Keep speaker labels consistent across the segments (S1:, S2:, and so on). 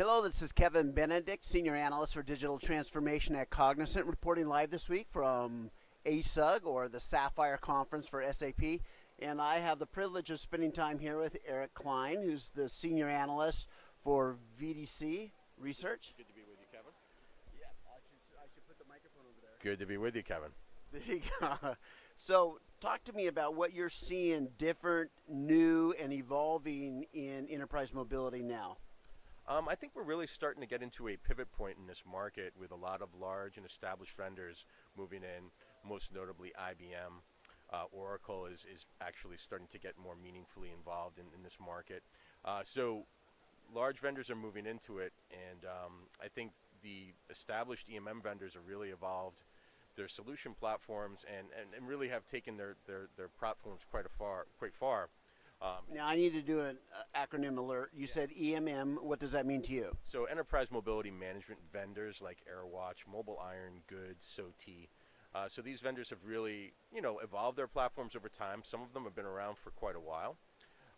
S1: Hello, this is Kevin Benedict, Senior Analyst for Digital Transformation at Cognizant, reporting live this week from ASUG, or the Sapphire Conference for SAP. And I have the privilege of spending time here with Eric Klein, who's the Senior Analyst for VDC Research.
S2: Good to be with you, Kevin.
S1: Yeah, I should put the microphone over there.
S2: Good to be with you, Kevin.
S1: There you go. So talk to me about what you're seeing different, new, and evolving in enterprise mobility now.
S2: I think we're really starting to get into a pivot point in this market with a lot of large and established vendors moving in, most notably IBM. Oracle is actually starting to get more meaningfully involved in this market. So large vendors are moving into it, and I think the established EMM vendors have really evolved their solution platforms and really have taken their platforms quite far.
S1: Now I need to do an acronym alert. You said EMM. What does that mean to you?
S2: So enterprise mobility management vendors like AirWatch, Mobile Iron, Good, SOT. So these vendors have really, evolved their platforms over time. Some of them have been around for quite a while.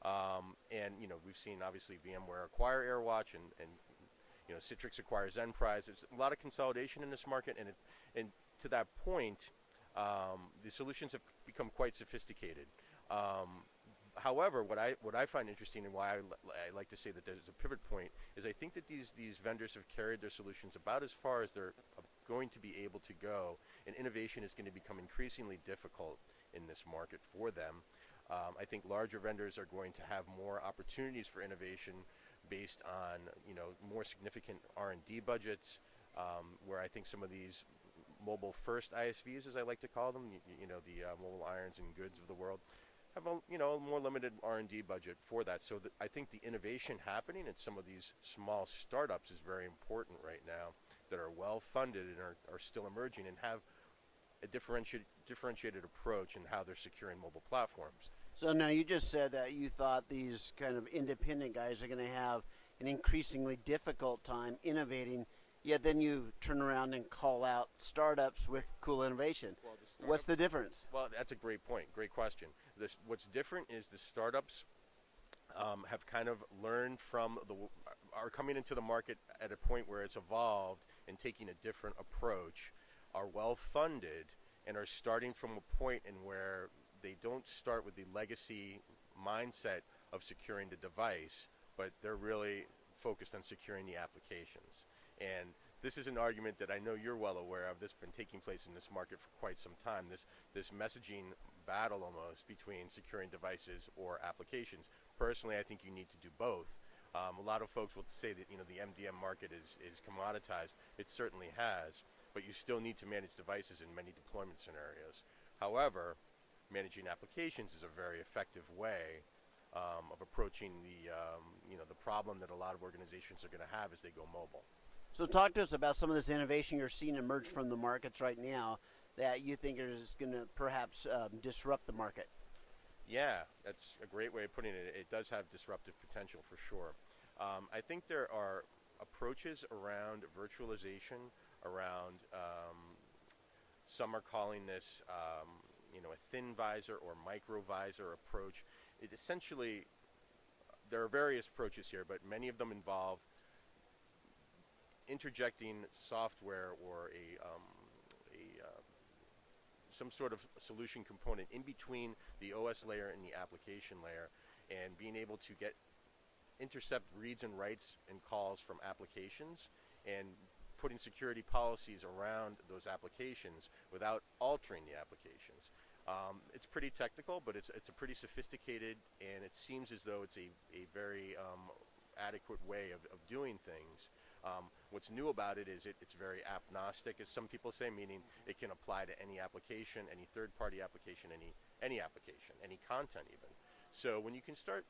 S2: And we've seen obviously VMware acquire AirWatch and Citrix acquires Enterprise. There's a lot of consolidation in this market, and to that point, the solutions have become quite sophisticated. However, what I find interesting and why I like to say that there's a pivot point is I think that these vendors have carried their solutions about as far as they're going to be able to go, and innovation is going to become increasingly difficult in this market for them. I think larger vendors are going to have more opportunities for innovation based on more significant R&D budgets, where I think some of these mobile first ISVs, as I like to call them, the Mobile Irons and Goods of the world, have a more limited R&D budget for that. So I think the innovation happening at some of these small startups is very important right now, that are well funded and are still emerging and have a differentiated approach in how they're securing mobile platforms.
S1: So now you just said that you thought these kind of independent guys are going to have an increasingly difficult time innovating, yet then you turn around and call out startups with cool innovation. Well, what's the difference?
S2: Well, that's a great point. Great question. What's different is the startups have kind of learned are coming into the market at a point where it's evolved and taking a different approach, are well funded, and are starting from a point in where they don't start with the legacy mindset of securing the device, but they're really focused on securing the applications. And this is an argument that I know you're well aware of that's been taking place in this market for quite some time, this messaging battle almost between securing devices or applications. Personally, I think you need to do both. A lot of folks will say that the MDM market is commoditized. It certainly has, but you still need to manage devices in many deployment scenarios. However, managing applications is a very effective way of approaching the problem that a lot of organizations are going to have as they go mobile.
S1: So talk to us about some of this innovation you're seeing emerge from the markets right now that you think is going to perhaps disrupt the market.
S2: Yeah, that's a great way of putting it. It does have disruptive potential for sure. I think there are approaches around virtualization, around some are calling this a thin visor or micro visor approach. It essentially, there are various approaches here, but many of them involve interjecting software or some sort of solution component in between the OS layer and the application layer, and being able to intercept reads and writes and calls from applications, and putting security policies around those applications without altering the applications. It's pretty technical, but it's a pretty sophisticated, and it seems as though it's a very adequate way of doing things. What's new about it is it's very agnostic, as some people say, meaning it can apply to any application, any third-party application, any application, any content even. So when you can start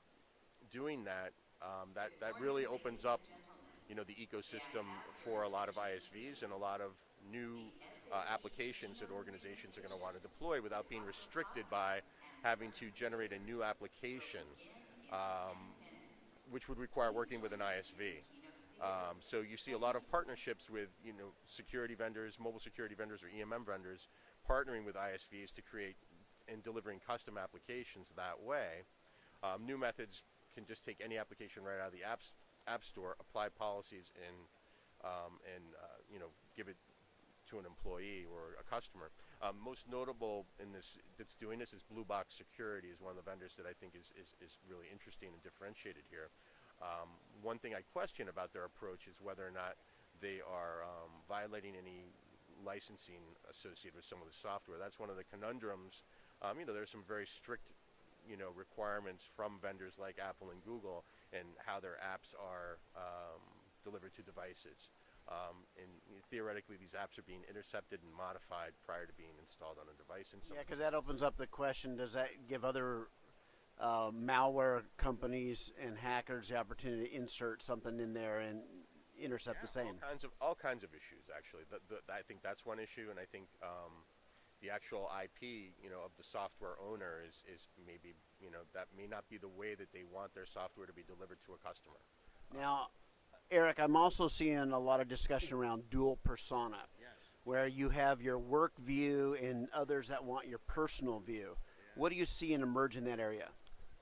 S2: doing that, that really opens up the ecosystem for a lot of ISVs and a lot of new applications that organizations are going to want to deploy without being restricted by having to generate a new application, which would require working with an ISV. So you see a lot of partnerships with security vendors, mobile security vendors, or EMM vendors, partnering with ISVs to create and delivering custom applications that way. New methods can just take any application right out of the apps App Store, apply policies, and give it to an employee or a customer. Most notable in this that's doing this is Blue Box Security, is one of the vendors that I think is really interesting and differentiated here. One thing I question about their approach is whether or not they are violating any licensing associated with some of the software. That's one of the conundrums. There's some very strict requirements from vendors like Apple and Google and how their apps are delivered to devices. And theoretically, these apps are being intercepted and modified prior to being installed on a device.
S1: Yeah, because that opens up the question, does that give other malware companies and hackers the opportunity to insert something in there and intercept the same?
S2: All kinds of issues, actually. I think that's one issue, and I think the actual IP, of the software owner is maybe, that may not be the way that they want their software to be delivered to a customer.
S1: Now, Eric, I'm also seeing a lot of discussion around dual persona, where you have your work view and others that want your personal view. What do you see in emerge in that area?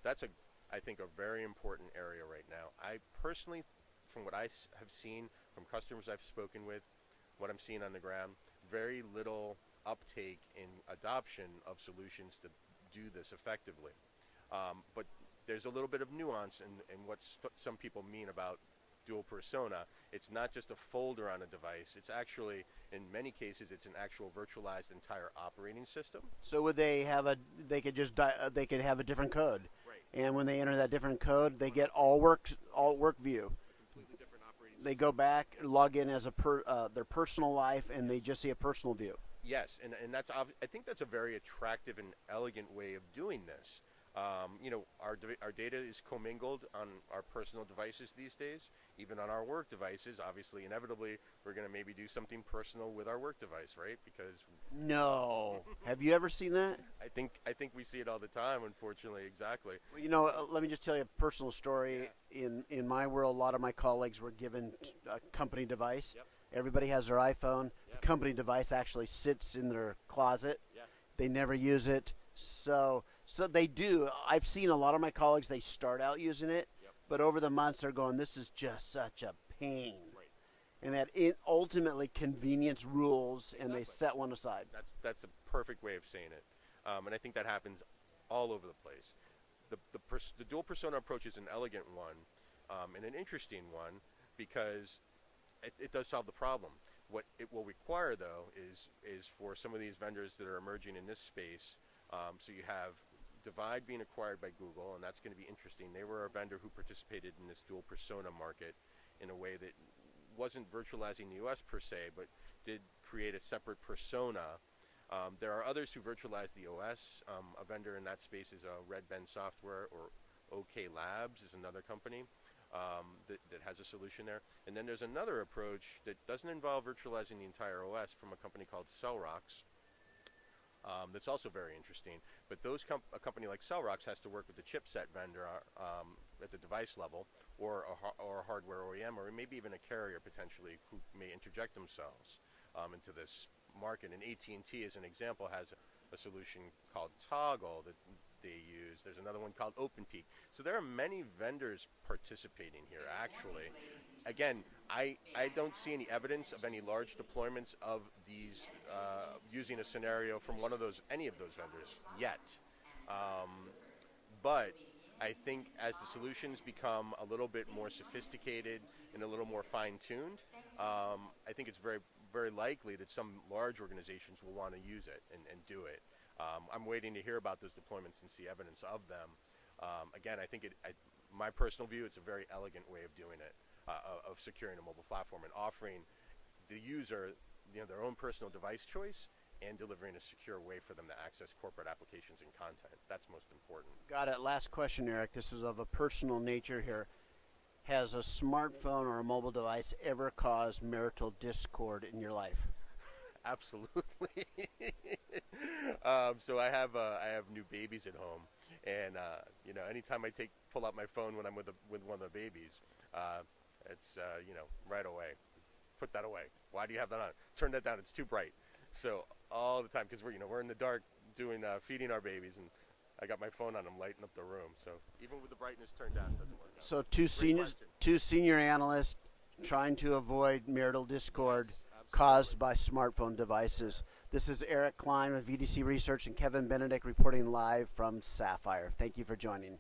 S2: That's, I think, a very important area right now. I personally, from what I have seen from customers I've spoken with, what I'm seeing on the ground, very little uptake in adoption of solutions to do this effectively. But there's a little bit of nuance in what some people mean about dual persona. It's not just a folder on a device. It's actually, in many cases, it's an actual virtualized entire operating system.
S1: So would they have they could have a different code,
S2: right?
S1: And when they enter that different code, they get all work view.
S2: A completely different operating system.
S1: They go back, log in as their personal life, and they just see a personal view.
S2: Yes, and that's I think that's a very attractive and elegant way of doing this. Our data is commingled on our personal devices these days, even on our work devices. Obviously, inevitably, we're going to maybe do something personal with our work device, right? Because
S1: no, have you ever seen that?
S2: I think we see it all the time, unfortunately. Exactly.
S1: Well, let me just tell you a personal story. Yeah. In my world, a lot of my colleagues were given a company device.
S2: Yep.
S1: Everybody has their iPhone.
S2: Yep.
S1: The company device actually sits in their closet.
S2: Yep.
S1: They never use it. So they do. I've seen a lot of my colleagues, they start out using it,
S2: yep,
S1: but over the months they're going, this is just such a pain.
S2: Right.
S1: And that ultimately convenience rules,
S2: exactly,
S1: and they set one aside.
S2: That's a perfect way of saying it. And I think that happens all over the place. The dual persona approach is an elegant one and an interesting one because it does solve the problem. What it will require, though, is for some of these vendors that are emerging in this space. So you have Divide being acquired by Google, and that's going to be interesting. They were a vendor who participated in this dual persona market in a way that wasn't virtualizing the OS per se, but did create a separate persona. There are others who virtualize the OS. A vendor in that space is Red Ben Software, or OK Labs is another company that has a solution there. And then there's another approach that doesn't involve virtualizing the entire OS from a company called Cellrox. That's also very interesting. But a company like Cellrox has to work with the chipset vendor at the device level, or a hardware OEM, or maybe even a carrier potentially, who may interject themselves into this market. And AT&T, as an example, has a solution called Toggle that they use. There's another one called OpenPeak. So there are many vendors participating here, actually. Again, I don't see any evidence of any large deployments of these using a scenario from any of those vendors yet. But I think as the solutions become a little bit more sophisticated and a little more fine-tuned, I think it's very, very likely that some large organizations will want to use it and do it. I'm waiting to hear about those deployments and see evidence of them. Again, I think my personal view, it's a very elegant way of doing it. Of securing a mobile platform and offering the user their own personal device choice and delivering a secure way for them to access corporate applications and content. That's most important.
S1: Got it. Last question, Eric. This is of a personal nature here. Has a smartphone or a mobile device ever caused marital discord in your life?
S2: Absolutely. So I have new babies at home, and anytime I pull out my phone when I'm with one of the babies, it's right away. Put that away. Why do you have that on? Turn that down. It's too bright. So all the time, because we're in the dark doing feeding our babies, and I got my phone on them lighting up the room. So even with the brightness turned down, it doesn't work.
S1: So two senior analysts trying to avoid marital discord caused by smartphone devices. This is Eric Klein with VDC Research and Kevin Benedict reporting live from Sapphire. Thank you for joining.